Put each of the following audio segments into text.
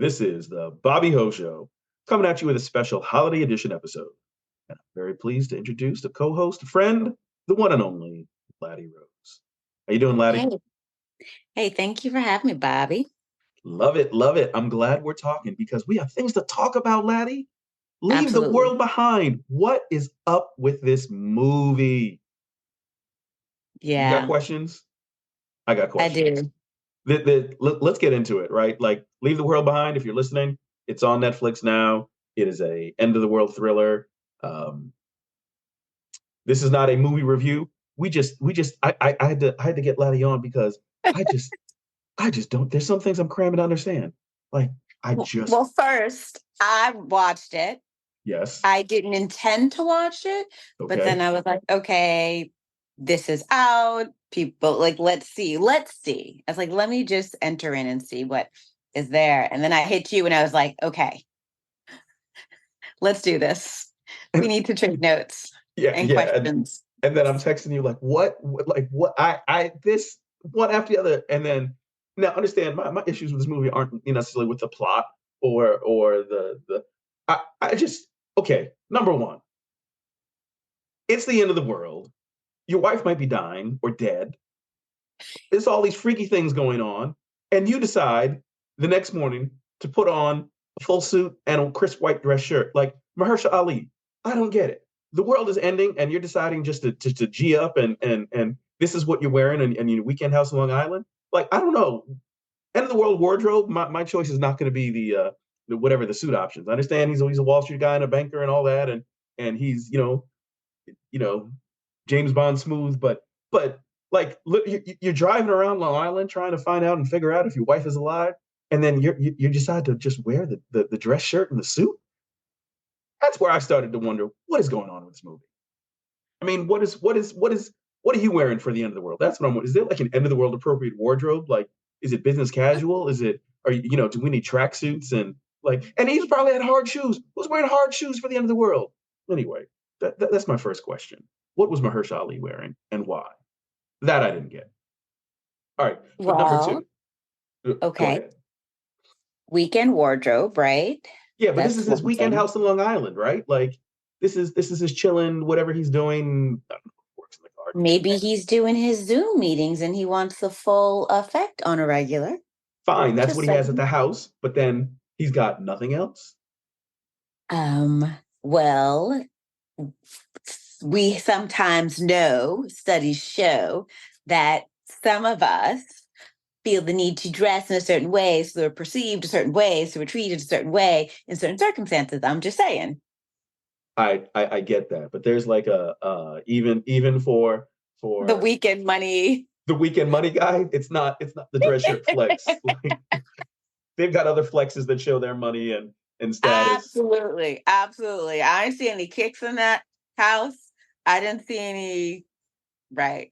This is the Bobby Ho Show, coming at you with a special holiday edition episode. And I'm very pleased to introduce the co-host, friend, the one and only Lattie Rose. How you doing, Lattie? Hey, hey, thank you for having me, Bobby. Love it, love it. I'm glad we're talking because we have things to talk about, Lattie. Leave the Absolutely. world behind. What is up with this movie? You got Yeah, questions? I got I questions. do. Let's get into it, right? Like, Leave the World Behind. If you're listening, it's on Netflix now. It is a end of the world thriller. Um, this is not a movie review. I had to get Laddie on because I just, I just don't. There's some things I'm cramming to understand. Like, I just, Well, first, I watched it. yes, I didn't intend to watch it, but then okay. I was like, okay, this is out. People like, let's see, let's see. I was like, let me just enter in and see what is there. And then I hit you and I was like, okay, let's do this. We And need to trade notes yeah, and yeah, questions. and then I'm texting you like, what? This one after the other, and then now understand my issues with this movie aren't necessarily with the plot or the. I just okay. Number one, it's the end of the world. Your wife might be dying or dead. There's all these freaky things going on, and you decide the next morning to put on a full suit and a crisp white dress shirt, like Mahershala Ali. I don't get it. The world is ending, and you're deciding just to g up, and this is what you're wearing, and your weekend house on Long Island. Like, I don't know. End of the world wardrobe. My choice is not going to be the whatever the suit options. I understand he's a Wall Street guy and a banker and all that, and he's you know James Bond smooth, but like look, you're driving around Long Island trying to find out and figure out if your wife is alive, and then you decide to just wear the dress shirt and the suit. That's where I started to wonder what is going on with this movie. I mean, what are you wearing for the end of the world? That's what I'm. Is there like an end of the world appropriate wardrobe? Like, is it business casual? Is it are do we need tracksuits and like? And he's probably had hard shoes. Who's wearing hard shoes for the end of the world? Anyway, that's my first question. What was Mahershala Ali wearing and why? That I didn't get. All right, but number Well, two, go okay. ahead. Weekend wardrobe, right? Yeah, but this is That's his one weekend thing. house in Long Island, right? Like, this is his chilling, whatever he's doing. I don't know, works in the garden. Maybe he's doing his Zoom meetings and he wants the full effect on a regular. Fine, that's Just what he has at saying. the house, but then he's got nothing else. Well, we sometimes know, studies show that some of us feel the need to dress in a certain way, so they're perceived a certain way, so we're treated a certain way in certain circumstances. I'm just saying. I get that, but there's like a even The for weekend money. the weekend money guy, it's not the dress shirt flex. Like, they've got other flexes that show their money and status. Absolutely. Absolutely. I didn't see any kicks in that house. I didn't see any. Right.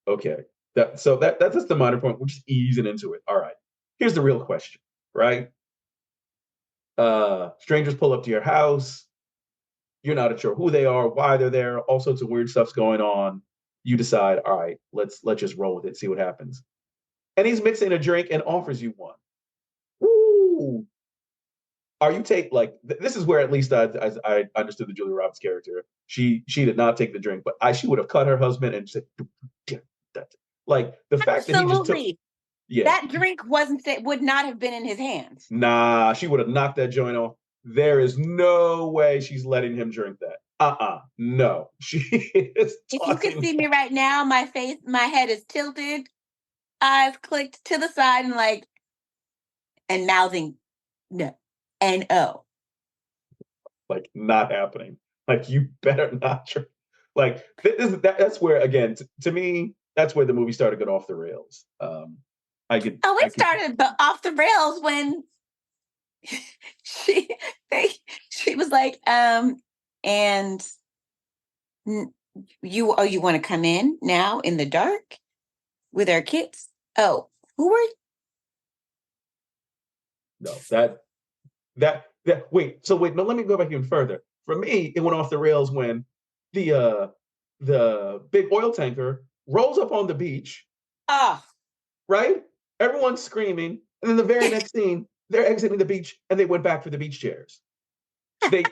Okay, that's just the minor point. We're just easing into it. All right, here's the real question, right? Strangers pull up to your house. You're not sure who they are, why they're there. All sorts of weird stuff's going on. You decide, all right, let's just roll with it, see what happens. And he's mixing a drink and offers you one. Ooh. Are you take like this is where at least I understood the Julia Roberts character. She did not take the drink, but she would have cut her husband and said like the fact that he just took Absolutely. yeah. That drink would not have been in his hands. Nah, she would have knocked that joint off. There is no way she's letting him drink that. No. She is If you could talking. see me right now, my head is tilted, eyes clicked to the side and mouthing no and oh. Like, not happening. Like, you better not drink. Like, that's where again to me that's where the movie started to get off the rails. I could Oh, I it could started off the rails when she they, she was like, and you want to come in now in the dark with our kids? Oh, who were you? no that wait so wait no let me go back even further. For me, it went off the rails when the big oil tanker rolls up on the beach, Oh, right? Everyone's screaming, and then the very next scene, they're exiting the beach and they went back for the beach chairs. They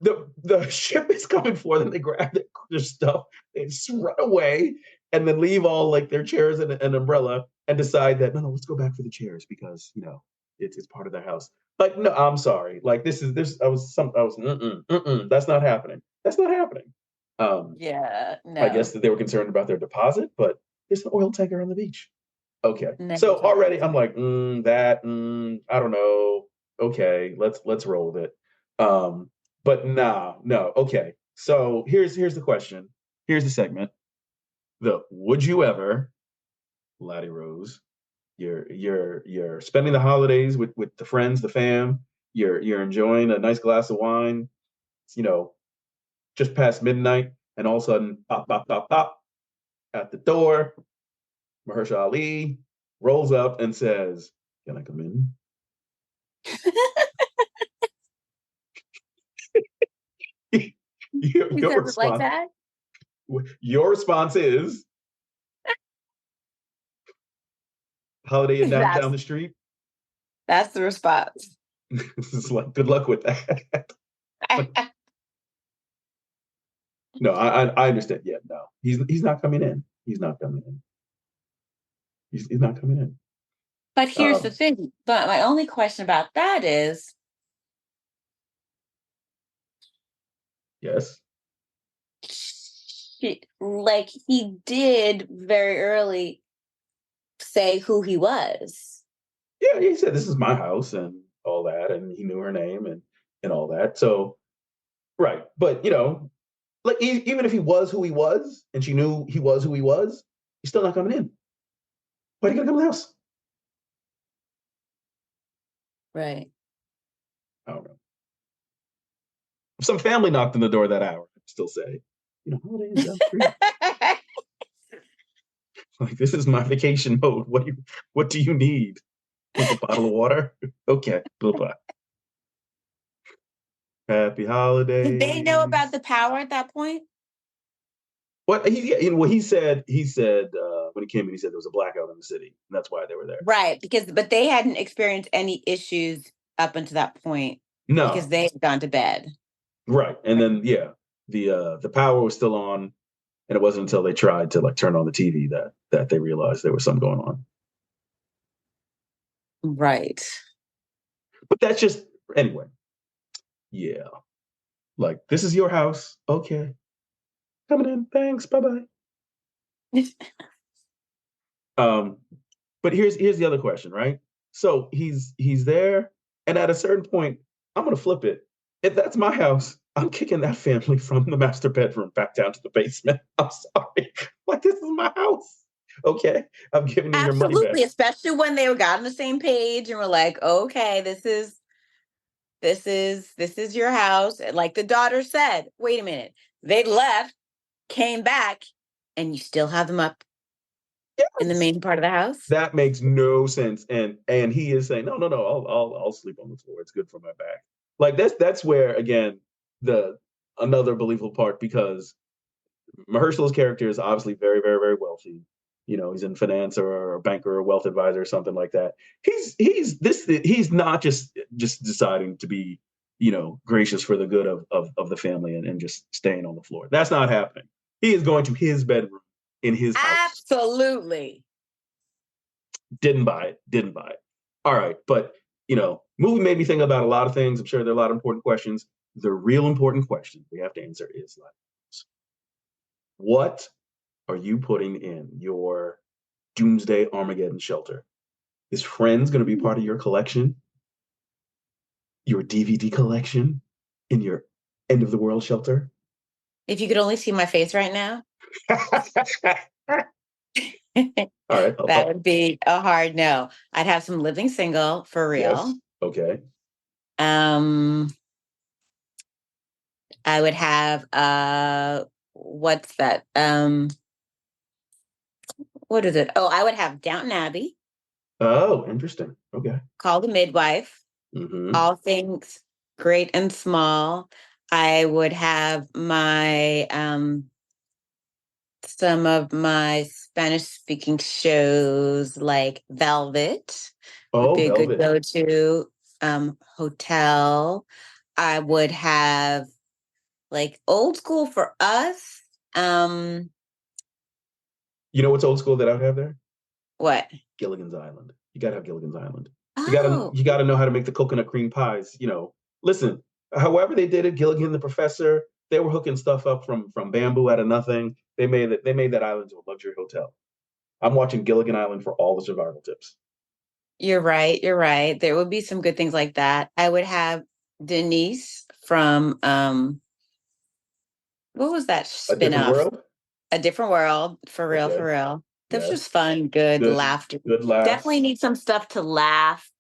the ship is coming for them. They grab their stuff, they just run away, and then leave all like their chairs and an umbrella, and decide that no, let's go back for the chairs because it's part of their house. Like, no, I'm sorry. Like, this is this. I was that's not happening. That's not happening. Um, Yeah, I guess no, that they were concerned about their deposit, but there's an oil tanker on the beach. Okay, so already I'm negative. like, I don't know. Okay, let's roll with it. But nah, no. Okay, so here's the question. Here's the segment. The would you ever, Lattie Rose? You're spending the holidays with the friends, the fam. You're enjoying a nice glass of wine. It's, just past midnight, and all of a sudden, pop, pop, pop, pop at the door. Mahershala Ali rolls up and says, "Can I come in?" your, He your says it like response that. your response is holiday and down That's the street. that's the response. It's like good luck with that. But no, I understand. Yeah, no, he's not coming in. He's not coming in. He's not coming in. But here's the Um, thing. But my only question about that is, yes. like, he did very early say who he was. Yeah, he said this is my house and all that, and he knew her name and all that. So right, but like even if he was who he was, and she knew he was who he was, he's still not coming in. Why are you gonna come to the house? Right. I don't know. If some family knocked on the door that hour, I'd still say, holiday is down the street. Like, this is my vacation mode. What do you need? Like a bottle of water? Okay, blah blah. Happy Did they know about holidays. the power at that point? What he said when he came in, he said there was a blackout in the city, and that's why they were there. Right, but they hadn't experienced any issues up until that point because No, they had gone to bed. right, and then yeah, the power was still on, and it wasn't until they tried to like turn on the TV that they realized there was something going on. Right. But that's just anyway. Yeah, like this is your house. Okay, coming in. Thanks. Bye bye. Um, but here's the other question, right? So he's there, and at a certain point, I'm gonna flip it. If that's my house, I'm kicking that family from the master bedroom back down to the basement. I'm sorry, like this is my house. Okay, I'm giving you your money back. Absolutely, especially when they got on the same page and were like, "Okay, this is your house." And like the daughter said, "Wait a minute." They left, came back, and you still have them up in the Yes, main part of the house? that makes no sense. And he is saying, no, no, no, I'll sleep on the floor. It's good for my back. Like that's where again the another believable part because Mahershala's character is obviously very, very, very wealthy. He's in finance or a banker or a wealth advisor or something like that. He's not just deciding to be, gracious for the good of the family and just staying on the floor. That's not happening. He is going to his bedroom in his house. Absolutely. Didn't buy it. Didn't buy it. All right. But, movie made me think about a lot of things. I'm sure there are a lot of important questions. The real important question we have to answer is like, what are you putting in your doomsday Armageddon shelter? Is Friends going to be part of your collection, your DVD collection, in your end of the world shelter? If you could only see my face right now, All right. that would be a hard no. I'd have some living single for real. Yes. Okay. Um, I would have what's that? What is it? Oh, I would have Downton Abbey, Oh, interesting. Okay. Call the Midwife, Mm-hmm. all things great and small. I would have my some of my Spanish speaking shows like Velvet would Oh, be a good Velvet. go-to. Hotel. I would have like old school for us. Um, You know what's old school that I would have there? what? Gilligan's Island. You gotta have Gilligan's Island. Oh, You gotta know how to make the coconut cream pies. Listen, however they did it, Gilligan the professor, they were hooking stuff up from bamboo out of nothing. They made that island to a luxury hotel. I'm watching Gilligan Island for all the survival tips. you're right. You're right. There would be some good things like that. I would have Denise from what was that A different spin-off? world. A Different World, for real, Okay. for real. That was just Yes. fun, good Good. laughter. Good Definitely laughs. need some stuff to laugh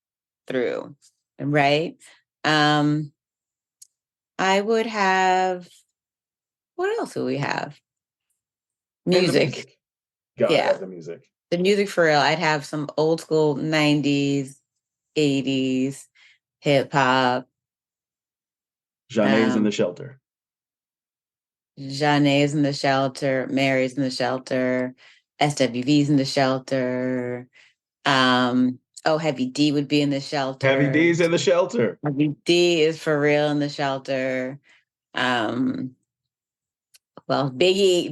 through, right? Um, I would have, what else would we have? And the Music. music. Gotta Yeah. have the music. The music for real. I'd have some old school 90s, 80s, hip hop, Jeanet's in um, the shelter. Jeanet's in the shelter, Mary's in the shelter, SWV's in the shelter. Heavy D would be in the Heavy shelter. D's in the shelter. Heavy D is for real in the shelter. Um, well, Biggie,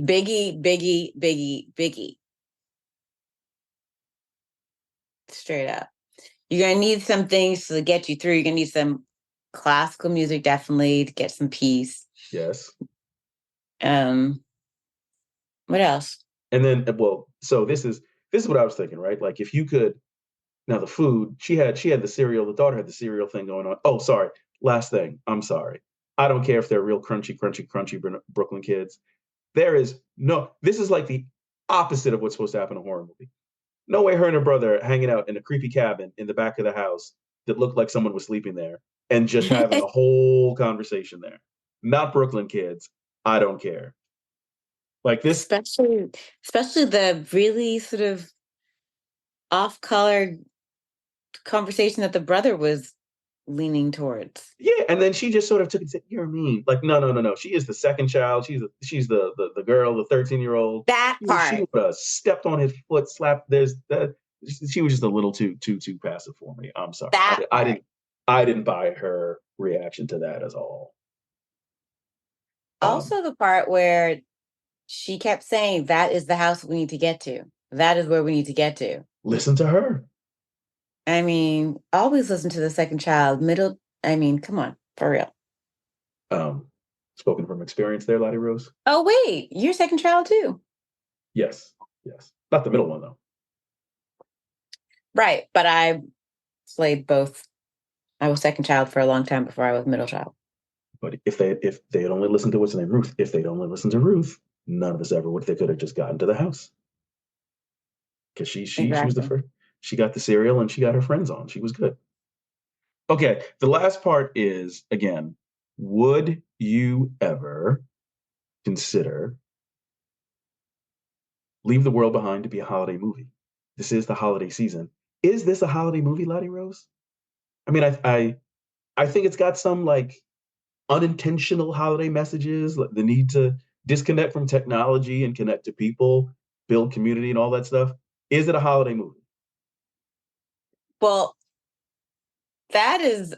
straight up. You're gonna need some things to get you through. You're gonna need some classical music, definitely, to get some peace. Yes. Um, what else? And then, well, so this is what I was thinking, right? Like if you could now the food she had the cereal, the daughter had the cereal thing going on. Oh, sorry. Last thing. I'm sorry. I don't care if they're real crunchy Brooklyn kids. There is no. This is like the opposite of what's supposed to happen in a horror movie. No way her and her brother hanging out in a creepy cabin in the back of the house that looked like someone was sleeping there and just having a whole conversation there. Not Brooklyn kids. I don't care. Like this, especially, especially the really sort of off-color conversation that the brother was leaning towards. yeah. And then she just sort of took it and said, "You're mean." Like, no, no, no, no. She is the second child. She's the girl, the 13-year-old. That She part. would have stepped on his foot, slapped. There's that. She was just a little too passive for me. I'm sorry. That part. I didn't buy her reaction to that at all. Um, Also, the part where she kept saying, that is the house we need to get to. That is where we need to get to. Listen to her. I mean, always listen to the second child. I mean, come on, for real. Um, Spoken from experience there, Lattie Rose. Oh, wait, you're second child too. Yes, yes. Not the middle one though. Right. But I played both. I was second child for a long time before I was middle child. But if they had only listened to what's her name, Ruth, if they'd only listened to Ruth, none of us ever would. They could have just gotten to the house because she was the Exactly. first. She got the cereal and she got her friends on. She was good. Okay, the last part is again, would you ever consider Leave the World Behind to be a holiday movie? This is the holiday season. Is this a holiday movie, Lottie Rose? I mean, I think it's got some like unintentional holiday messages, like the need to disconnect from technology and connect to people, build community, and all that stuff. Is it a holiday movie? Well, that is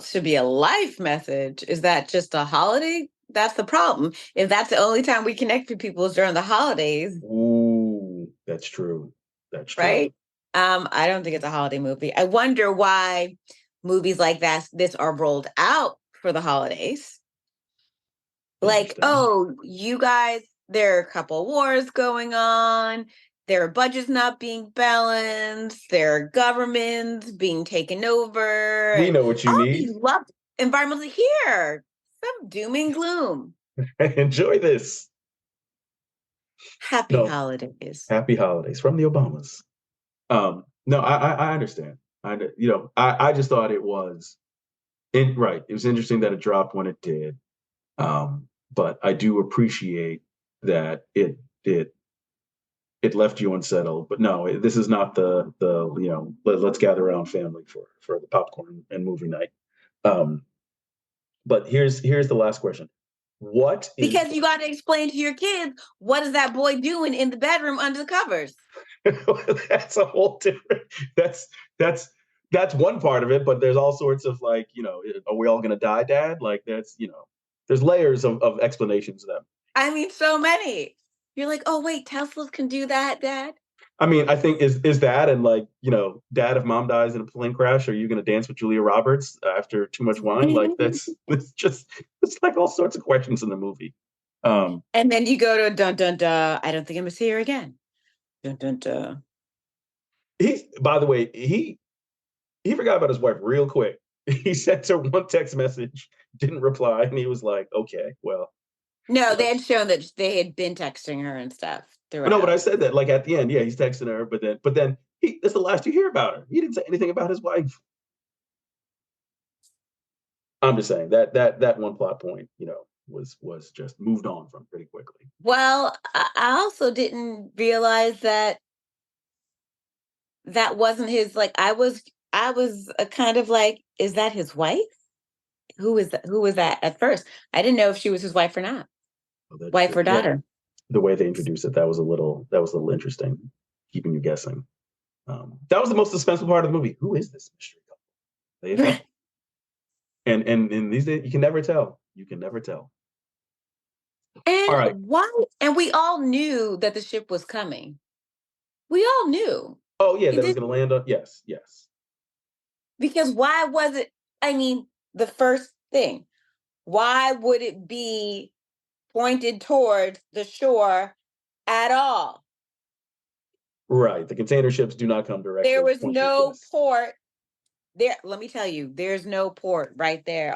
should be a life message. Is that just a holiday? That's the problem. If that's the only time we connect with people is during the holidays, Ooh, that's true. That's true. right? I don't think it's a holiday movie. I wonder why movies like this are rolled out for the holidays. Like, Interesting. oh, you guys, there are a couple wars going on. There are budgets not being balanced. There are governments being taken over, We and know what you all need. these love environmentally here. Some doom and gloom. Enjoy this. Happy No, holidays. happy holidays from the Obamas. No, I understand. I just thought it was right. It was interesting that it dropped when it did. But I do appreciate that it left you unsettled. But no, this is not the let's gather around family for the popcorn and movie night. Um, but here's the last question: what is Because you got to explain to your kids, what is that boy doing in the bedroom under the covers? that's a whole different that's that's that's one part of it, but there's all sorts of like, are we all gonna die, Dad? Like that's there's layers of explanations of them. I mean, so many. You're like, oh wait, Teslas can do that, Dad. I mean, I think is that and like, Dad, if mom dies in a plane crash, are you gonna dance with Julia Roberts after too much wine? Like that's just it's like all sorts of questions in the movie. Um And then you go to dun dun dun. I don't think I must see her again. Dun dun dun. he by the way, he forgot about his wife real quick. He sent her one text message, didn't reply, and he was like, okay, well, No, they like, had shown that they had been texting her and stuff no, but throughout. I said that like at the end, yeah, he's texting her, but then that's the last you hear about her. He didn't say anything about his wife. I'm just saying that one plot point, was just moved on from pretty quickly. Well, I also didn't realize that that wasn't his. Like, I was kind of like, is that his wife? Who is that? Who was that at first? I didn't know if she was his wife or not, So wife or daughter. the way they introduced it, that was a little interesting, keeping you guessing. That was the most suspenseful part of the movie. Who is this mystery couple? There you go. And in these days, you can never tell. You can never tell. All And right. why? And we all knew that the ship was coming. We all knew. Oh yeah, It that it was did going to land on. Yes, yes. because why was it? I mean, the first thing, why would it be pointed towards the shore at all? Right. The container ships do not come There directly was pointed. no Yes. port there. Let me tell you, there's no port right there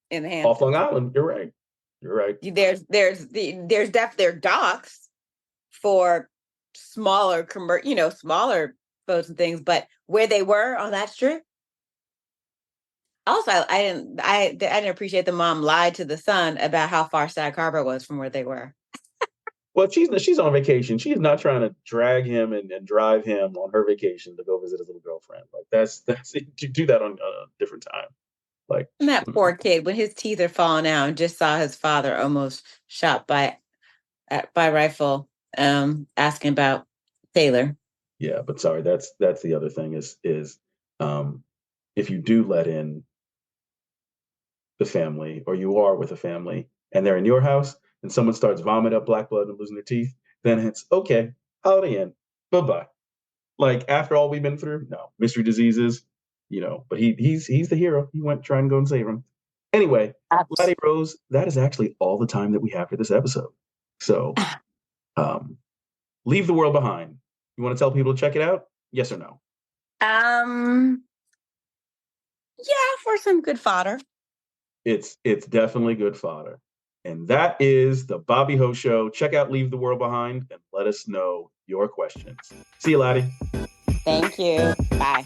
in the Off Long Hamptons. Island. You're right. You're right. There are docks for smaller boats and things, but where they were on that strip. Also, I didn't appreciate the mom lied to the son about how far Sag Harbor was from where they were. Well, she's on vacation. She's not trying to drag him and drive him on her vacation to go visit his little girlfriend. Like that's you do that on a different time. Like And that poor kid, when his teeth are falling out, and just saw his father almost shot by rifle, asking about Taylor. yeah, but sorry, that's the other thing is um if you do let in the family or you are with a family and they're in your house and someone starts vomiting up black blood and losing their teeth, then it's okay, holiday in, bye bye. Like after all we've been through, no mystery diseases, But he's the hero. He went trying to go and save him. Anyway, Lattie Abs- Rose, that is actually all the time that we have for this episode. So, um, leave the world behind. You want to tell people to check it out? Yes or no? Um, yeah, for some good fodder. It's definitely good fodder. And that is the Bobby Ho Show. Check out Leave the World Behind and let us know your questions. See you, Lattie. Thank you. Bye.